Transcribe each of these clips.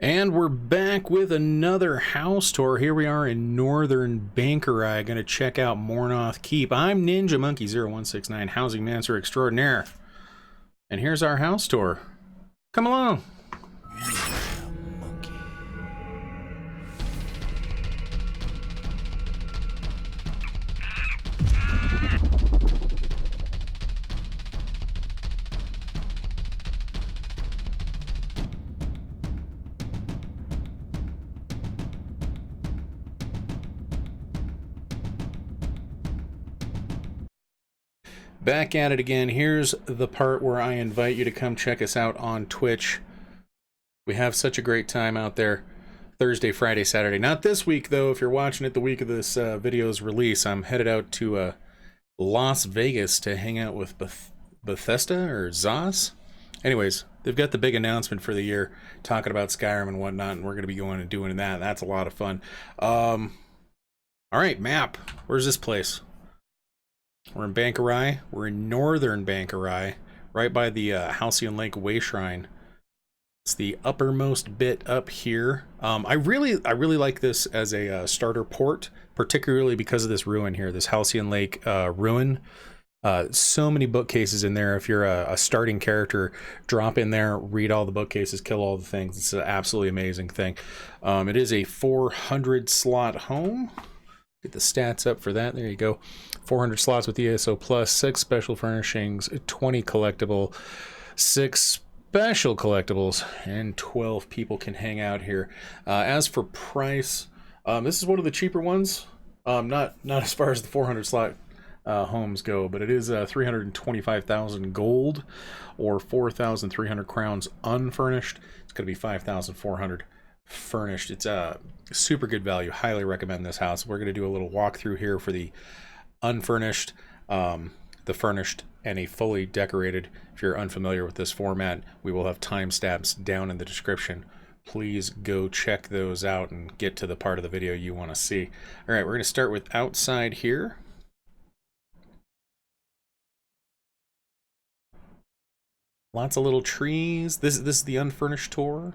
And we're back with another house tour. Here we are in northern Bankori. Going to check out Mornoth Keep. I'm Ninja Monkey 0169, housing master extraordinaire. And here's our house tour. Come along. Back at it again. Here's the part where I invite you to come check us out on Twitch. We have such a great time out there. Thursday, Friday, Saturday. Not this week, though. If you're watching it the week of this video's release, I'm headed out to Las Vegas to hang out with Bethesda or Zos. Anyways, they've got the big announcement for the year, talking about Skyrim and whatnot, and we're going to be going and doing that. That's a lot of fun. All right, map. Where's this place? We're in Bankori. We're in northern Bankori, right by the Halcyon Lake Way Shrine. It's the uppermost bit up here. I really like this as a starter port, particularly because of this ruin here, this Halcyon Lake ruin. So many bookcases in there. If you're a starting character, drop in there, read all the bookcases, kill all the things. It's an absolutely amazing thing. It is a 400 slot home. Get the stats up for that. There you go. 400 slots with ESO plus, 6 special furnishings, 20 collectible, 6 special collectibles, and 12 people can hang out here. As for price, this is one of the cheaper ones. Not as far as the 400 slot homes go, but it is 325,000 gold or 4,300 crowns unfurnished. It's going to be 5,400 furnished. It's a super good value. Highly recommend this house. We're going to do a little walkthrough here for the unfurnished, the furnished, and a fully decorated. If you're unfamiliar with this format, we will have timestamps down in the description. Please go check those out and get to the part of the video you want to see. All right, we're going to start with outside here. Lots of little trees. This is the unfurnished tour.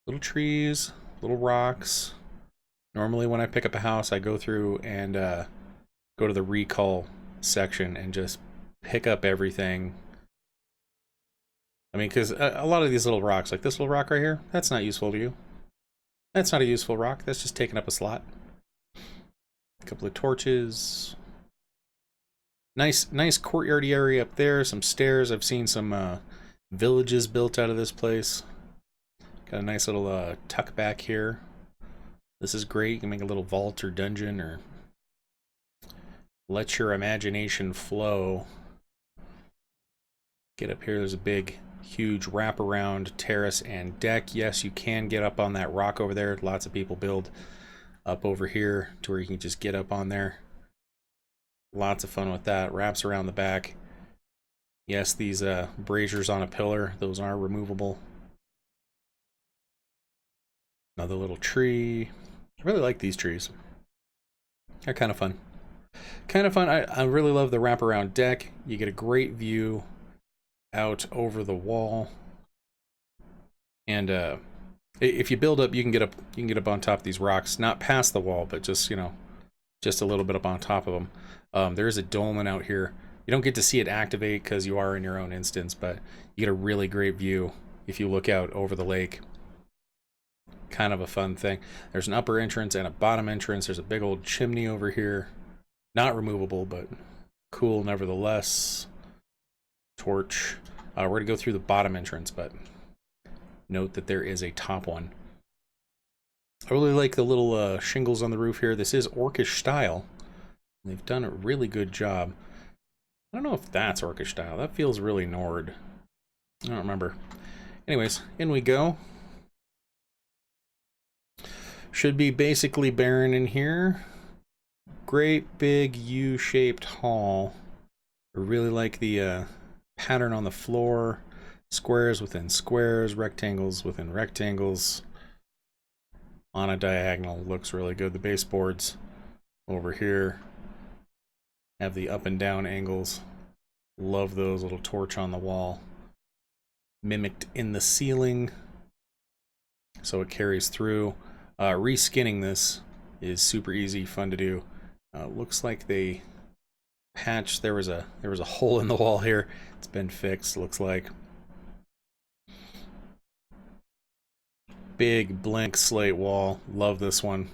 Little trees, little rocks. Normally when I pick up a house, I go through and go to the recall section and just pick up everything. I mean, because a lot of these little rocks, like this little rock right here, that's not useful to you. That's not a useful rock. That's just taking up a slot. A couple of torches. Nice courtyard area up there. Some stairs. I've seen some villages built out of this place. Got a nice little tuck back here. This is great. You can make a little vault or dungeon or let your imagination flow. Get up here. There's a big, huge wraparound terrace and deck. Yes, you can get up on that rock over there. Lots of people build up over here to where you can just get up on there. Lots of fun with that. Wraps around the back. Yes, these braziers on a pillar, those are removable. Another little tree. I really like these trees. They're kind of fun. Kind of fun. I really love the wraparound deck. You get a great view out over the wall. And if you build up, you can get up. You can get up on top of these rocks, not past the wall, but just just a little bit up on top of them. There is a dolmen out here. You don't get to see it activate because you are in your own instance, but you get a really great view if you look out over the lake. Kind of a fun thing. There's an upper entrance and a bottom entrance. There's a big old chimney over here. Not removable, but cool nevertheless. Torch. We're going to go through the bottom entrance, but note that there is a top one. I really like the little shingles on the roof here. This is Orcish style. They've done a really good job. I don't know if that's Orcish style. That feels really Nord. I don't remember. Anyways, in we go. Should be basically barren in here. Great big U-shaped hall. I really like the pattern on the floor. Squares within squares, rectangles within rectangles. On a diagonal, looks really good. The baseboards over here have the up and down angles. Love those. Little torch on the wall. Mimicked in the ceiling. so it carries through. Reskinning this is super easy, fun to do. Looks like they patched, there was a hole in the wall here. It's been fixed, looks like. Big blank slate wall. Love this one.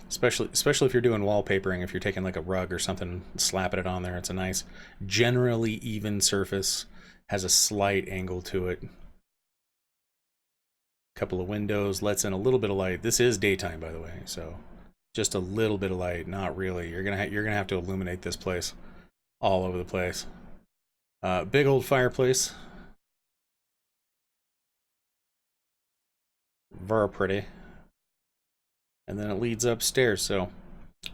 Especially if you're doing wallpapering, if you're taking like a rug or something, slapping it on there. It's a nice, generally even surface. Has a slight angle to it. Couple of windows, lets in a little bit of light. This is daytime, by the way, so just a little bit of light, not really. You're gonna have to illuminate this place all over the place. Big old fireplace. Very pretty. And then it leads upstairs, so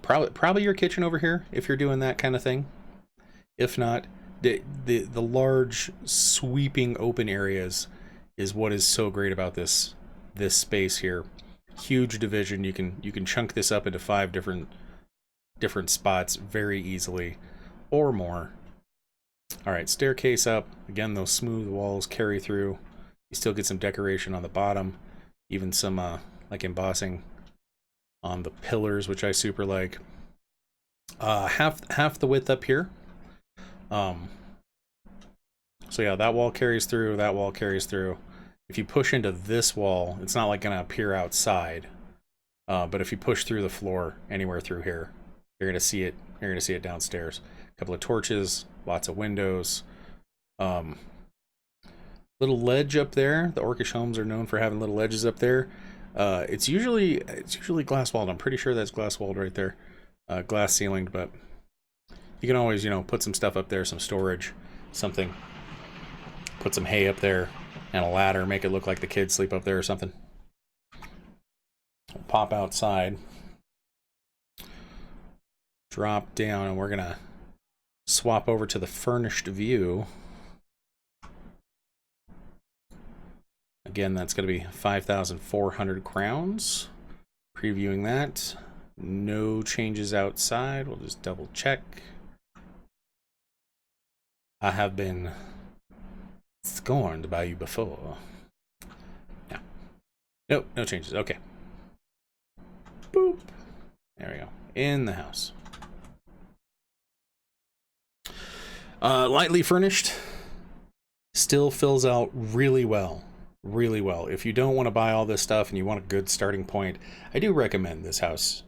probably your kitchen over here if you're doing that kind of thing. If not, the large sweeping open areas is what is so great about this space here. Huge division. You can chunk this up into 5 different spots very easily, or more. All right, staircase up. Again, those smooth walls carry through. You still get some decoration on the bottom, even some like embossing on the pillars, which I super like. Half the width up here. So yeah, that wall carries through. That wall carries through. If you push into this wall, it's not like gonna appear outside. But if you push through the floor anywhere through here, you're gonna see it. You're gonna see it downstairs. A couple of torches, lots of windows. Little ledge up there. The Orcish homes are known for having little ledges up there. It's usually glass walled. I'm pretty sure that's glass walled right there. Glass ceilinged, but you can always, put some stuff up there, some storage, something. Put some hay up there and a ladder, make it look like the kids sleep up there or something. We'll pop outside, drop down, and we're gonna swap over to the furnished view. Again, that's going to be 5,400 crowns. Previewing that. No changes outside. We'll just double check. I have been scorned by you before. No. Nope, no changes. Okay. Boop. There we go. In the house. Lightly furnished. Still fills out really well. Really well. If you don't want to buy all this stuff and you want a good starting point, I do recommend this house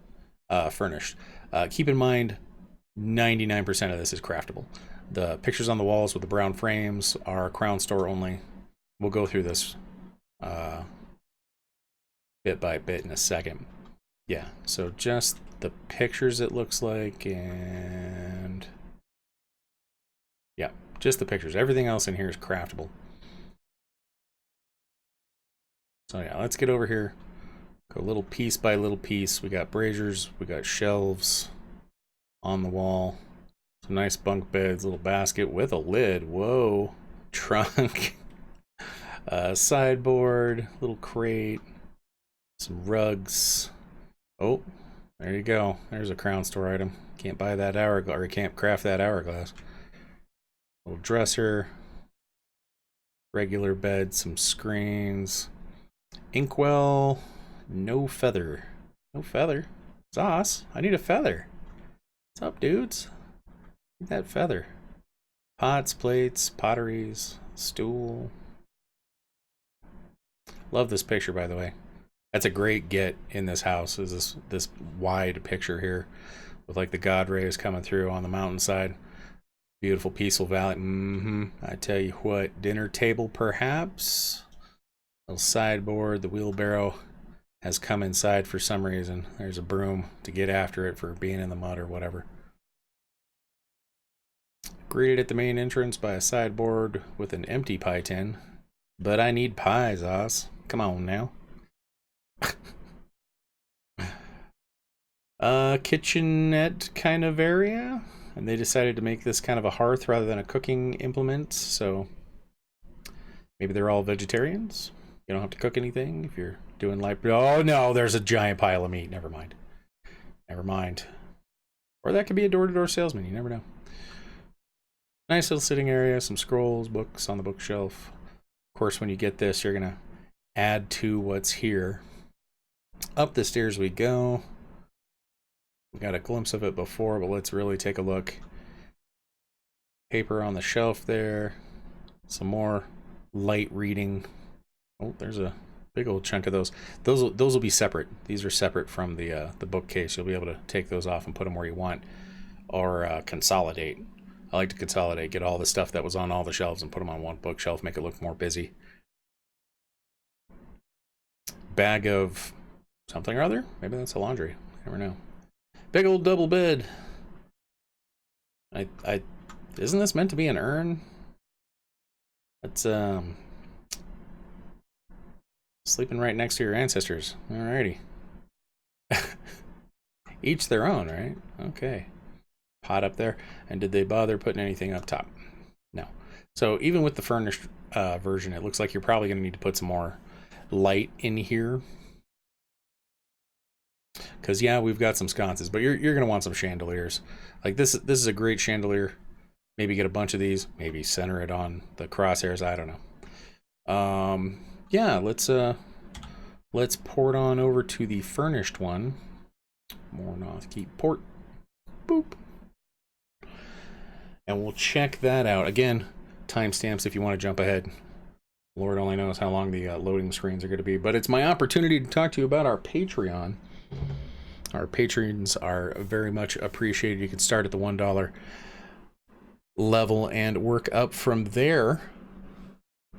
furnished. Keep in mind, 99% of this is craftable. The pictures on the walls with the brown frames are Crown Store only. We'll go through this bit by bit in a second. Yeah, so just the pictures it looks like, and yeah, just the pictures. Everything else in here is craftable. So yeah, let's get over here. Go little piece by little piece. We got braziers, we got shelves on the wall. Some nice bunk beds, little basket with a lid. Whoa. Trunk. Sideboard, little crate, some rugs. Oh, there you go. There's a Crown Store item. Can't buy that hourglass, or can't craft that hourglass. Little dresser. Regular bed, some screens. Inkwell, no feather. No feather. Sauce, I need a feather. What's up, dudes? Need that feather. Pots, plates, potteries, stool. Love this picture, by the way. That's a great get in this house, is this wide picture here with like the god rays coming through on the mountainside. Beautiful, peaceful valley. I tell you what, dinner table perhaps. Little sideboard, the wheelbarrow has come inside for some reason. There's a broom to get after it for being in the mud or whatever. Greeted at the main entrance by a sideboard with an empty pie tin. But I need pies, Oz. Come on now. Kitchenette kind of area. And they decided to make this kind of a hearth rather than a cooking implement. So maybe they're all vegetarians. You don't have to cook anything if you're doing light. Oh no, there's a giant pile of meat. Never mind. Never mind. Or that could be a door-to-door salesman. You never know. Nice little sitting area. Some scrolls, books on the bookshelf. Of course, when you get this, you're gonna add to what's here. Up the stairs we go. We got a glimpse of it before, but let's really take a look. Paper on the shelf there. Some more light reading. Oh, there's a big old chunk of those. Those will be separate. These are separate from the bookcase. You'll be able to take those off and put them where you want, or consolidate. I like to consolidate, get all the stuff that was on all the shelves and put them on one bookshelf, make it look more busy. Bag of something or other. Maybe that's a laundry. Never know. Big old double bed. Isn't this meant to be an urn? It's sleeping right next to your ancestors. Alrighty. Each their own, right? Okay. Pot up there. And did they bother putting anything up top? No. So even with the furnished version, it looks like you're probably going to need to put some more light in here. Because yeah, we've got some sconces, but you're going to want some chandeliers. Like this is a great chandelier. Maybe get a bunch of these. Maybe center it on the crosshairs. I don't know. Yeah, let's port on over to the furnished one. Mornoth, keep port. Boop. And we'll check that out. Again, timestamps if you want to jump ahead. Lord only knows how long the loading screens are going to be. But it's my opportunity to talk to you about our Patreon. Our patrons are very much appreciated. You can start at the $1 level and work up from there. I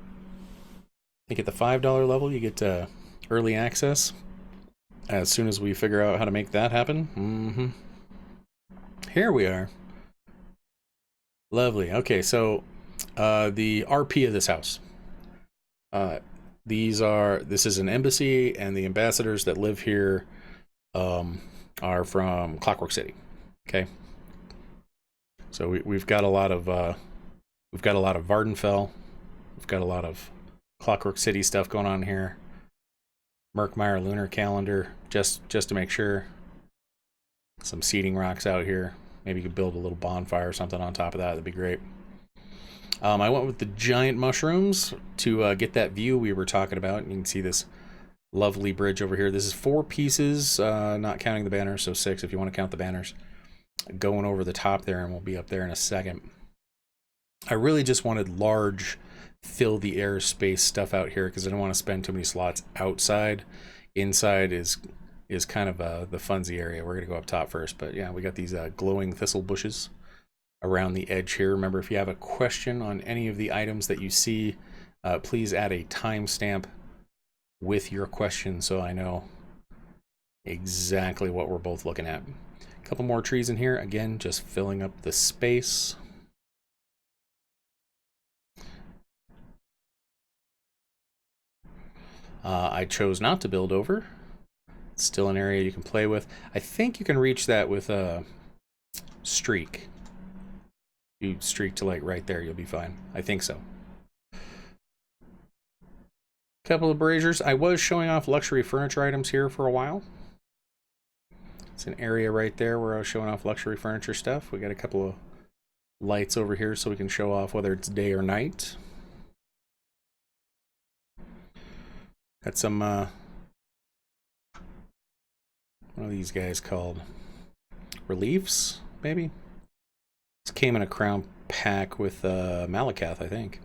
think at the $5 level, you get early access as soon as we figure out how to make that happen. Here we are. Lovely. Okay, so the RP of this house. This is an embassy, and the ambassadors that live here are from Clockwork City. Okay. So we've got a lot of Vardenfell. We've got a lot of Clockwork City stuff going on here. Merkmeyer lunar calendar, just to make sure. Some seating rocks out here. Maybe you could build a little bonfire or something on top of that. That'd be great. I went with the giant mushrooms to get that view we were talking about. You can see this lovely bridge over here. This is 4 pieces, not counting the banners, so 6 if you want to count the banners. Going over the top there, and we'll be up there in a second. I really just wanted large, fill the air space stuff out here because I don't want to spend too many slots outside. Inside is kind of the funsy area. We're going to go up top first, but yeah, we got these glowing thistle bushes around the edge here. Remember, if you have a question on any of the items that you see, please add a timestamp with your question so I know exactly what we're both looking at. A couple more trees in here. Again, just filling up the space. I chose not to build over. It's still an area you can play with. I think you can reach that with a streak. You streak to like right there, you'll be fine. I think so. Couple of braziers. I was showing off luxury furniture items here for a while. It's an area right there where I was showing off luxury furniture stuff. We got a couple of lights over here so we can show off whether it's day or night. Got some, what are these guys called? Reliefs, maybe? This came in a crown pack with Malakath, I think.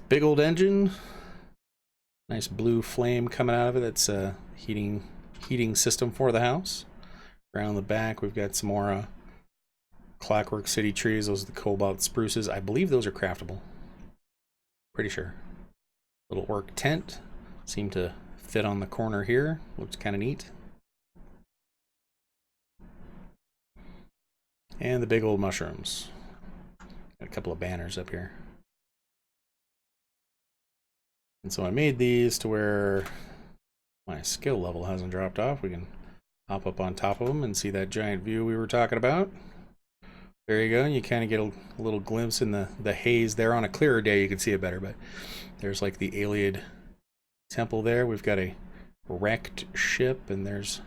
Big old engine. Nice blue flame coming out of it. That's a heating system for the house. Around the back, we've got some more Clockwork City trees. Those are the cobalt spruces. I believe those are craftable. Pretty sure. Little orc tent. Seemed to fit on the corner here. Looks kind of neat. And the big old mushrooms. Got a couple of banners up here. And so I made these to where my skill level hasn't dropped off. We can hop up on top of them and see that giant view we were talking about. There you go. You kind of get a little glimpse in the haze there. On a clearer day, you can see it better, but there's like the Aylied temple there. We've got a wrecked ship, and there's,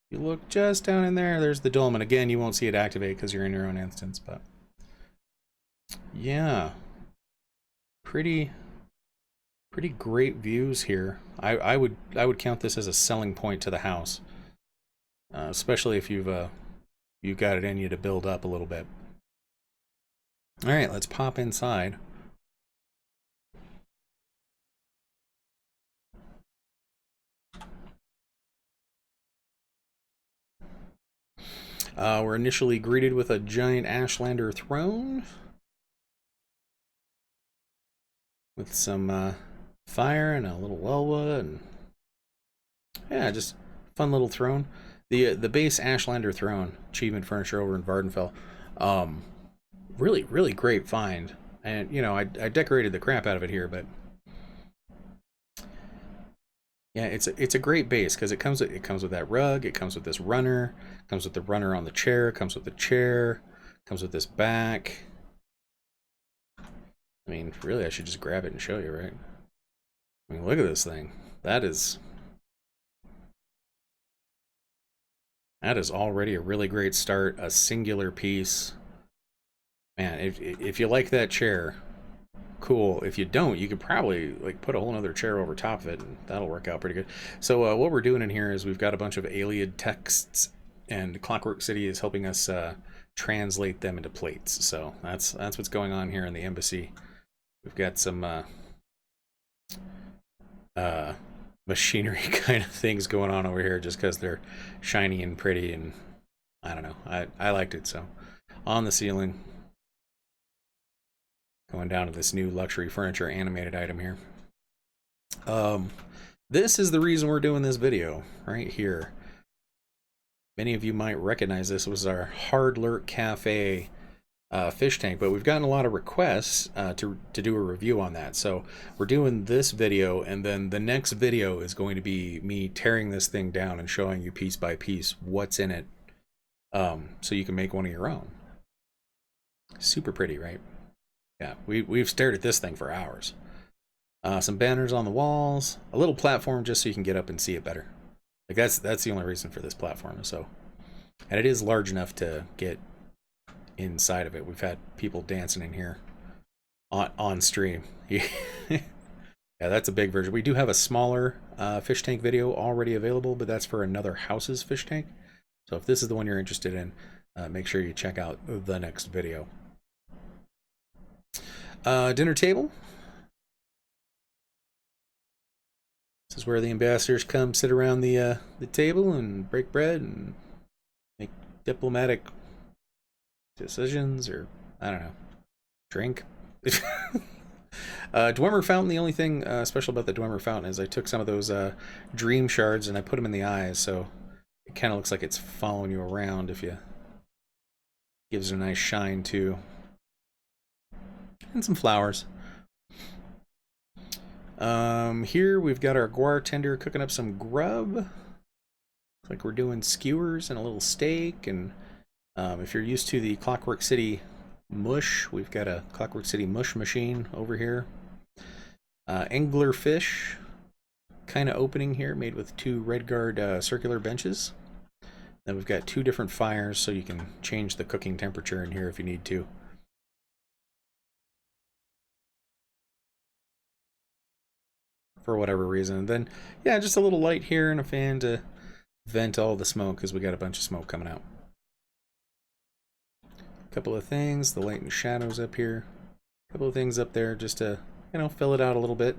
you look just down in there, there's the dolmen. Again, you won't see it activate because you're in your own instance, but yeah, pretty Pretty great views here. I would count this as a selling point to the house, especially if you've got it in you to build up a little bit. All right, let's pop inside. We're initially greeted with a giant Ashlander throne with some fire and a little Welwa, and yeah, just fun little throne. The base Ashlander throne, achievement furniture over in Vardenfell, really great find. And you know, I decorated the crap out of it here, but yeah, it's a great base because it comes with that rug, it comes with this runner, comes with the runner on the chair, comes with the chair, comes with this back. I mean, really, I should just grab it and show you, right? I mean, look at this thing. That is already a really great start. A singular piece. Man, if you like that chair, cool. If you don't, you could probably like put a whole other chair over top of it, and that'll work out pretty good. So what we're doing in here is we've got a bunch of Aylied texts, and Clockwork City is helping us translate them into plates. So that's what's going on here in the embassy. We've got some machinery kind of things going on over here just because they're shiny and pretty, and I don't know. I liked it. So on the ceiling, going down to this new luxury furniture animated item here. This is the reason we're doing this video right here. Many of you might recognize this was our Hard Lurk Cafe fish tank, but we've gotten a lot of requests to do a review on that. So we're doing this video, and then the next video is going to be me tearing this thing down and showing you piece by piece what's in it, so you can make one of your own. Super pretty, right? Yeah, we've stared at this thing for hours. Some banners on the walls, a little platform just so you can get up and see it better. Like that's the only reason for this platform. So, and it is large enough to get inside of it. We've had people dancing in here on stream. Yeah, that's a big version. We do have a smaller fish tank video already available, but that's for another house's fish tank. So if this is the one you're interested in, make sure you check out the next video. Dinner table. This is where the ambassadors come sit around the table and break bread and make diplomatic decisions, or I don't know, drink. Dwemer Fountain. The only thing special about the Dwemer Fountain is I took some of those dream shards and I put them in the eyes, so it kind of looks like it's following you around. If you gives it a nice shine too, and some flowers. Here we've got our guar tender cooking up some grub. Looks like we're doing skewers and a little steak. And if you're used to the Clockwork City mush, we've got a Clockwork City mush machine over here. Angler fish kind of opening here, made with two Redguard circular benches. Then we've got two different fires, so you can change the cooking temperature in here if you need to. For whatever reason. And then, yeah, just a little light here and a fan to vent all the smoke, because we got a bunch of smoke coming out. A couple of things, the light and shadows up here. A couple of things up there just to, you know, fill it out a little bit.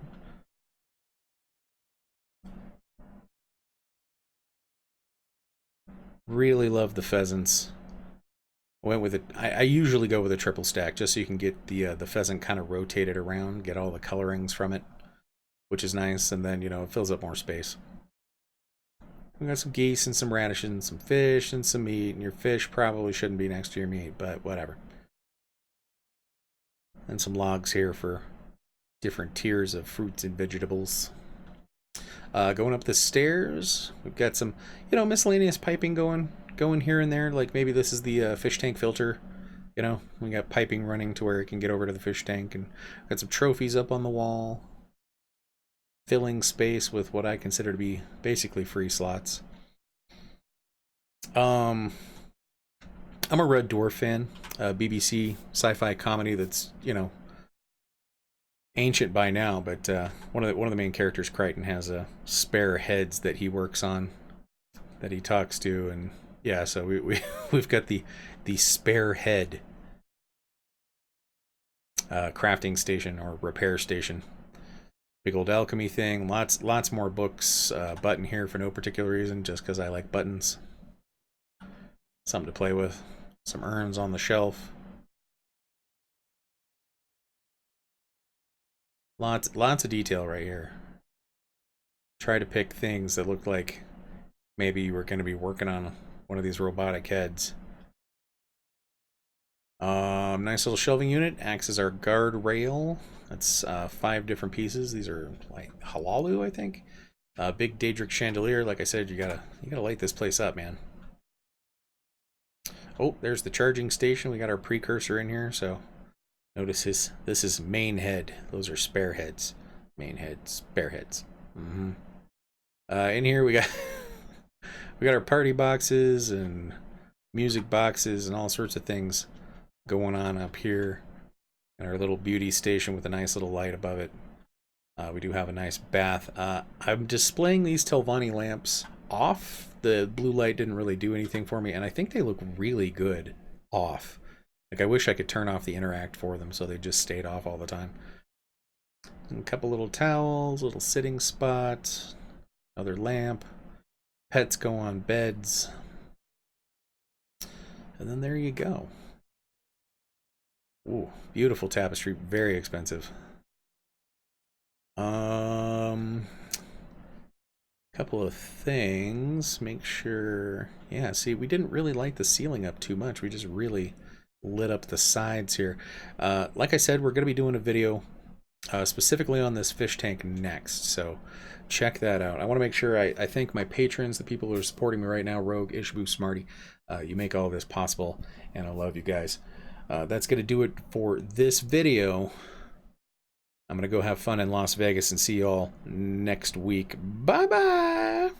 Really love the pheasants. Went with it. I usually go with a triple stack just so you can get the pheasant kind of rotated around, get all the colorings from it, which is nice, and then, you know, it fills up more space. We got some geese and some radishes and some fish and some meat, and your fish probably shouldn't be next to your meat, but whatever. And some logs here for different tiers of fruits and vegetables. Going up the stairs, we've got some, you know, miscellaneous piping going here and there. Like maybe this is the fish tank filter. You know, we got piping running to where it can get over to the fish tank, and got some trophies up on the wall, filling space with what I consider to be basically free slots. I'm a Red Dwarf fan, BBC sci-fi comedy that's, you know, ancient by now, but one of the main characters, Crichton, has spare heads that he works on, that he talks to, and yeah, so we've got the spare head crafting station or repair station. Big old alchemy thing. Lots more books. Button here for no particular reason, just because I like buttons. Something to play with. Some urns on the shelf. Lots of detail right here. Try to pick things that look like maybe you were going to be working on one of these robotic heads. Nice little shelving unit. Acts as our guard rail. That's 5 different pieces. These are like halalu, I think. Big Daedric chandelier. Like I said, you gotta light this place up, man. Oh, there's the charging station. We got our precursor in here, so notice this is main head. Those are spare heads. Main head, spare heads. In here we got our party boxes and music boxes and all sorts of things going on up here. And our little beauty station with a nice little light above it. We do have a nice bath. I'm displaying these Telvanni lamps off. The blue light didn't really do anything for me, and I think they look really good off. Like, I wish I could turn off the interact for them so they just stayed off all the time. And a couple little towels, little sitting spot, another lamp. Pets go on beds. And then there you go. Ooh, beautiful tapestry, very expensive. Couple of things. Make sure, yeah, see, we didn't really light the ceiling up too much. We just really lit up the sides here. Like I said, we're going to be doing a video specifically on this fish tank next, so check that out. I want to make sure I thank my patrons, the people who are supporting me right now, Rogue, ISHABUE, SMARTY. You make all this possible, and I love you guys. That's going to do it for this video. I'm going to go have fun in Las Vegas and see you all next week. Bye-bye!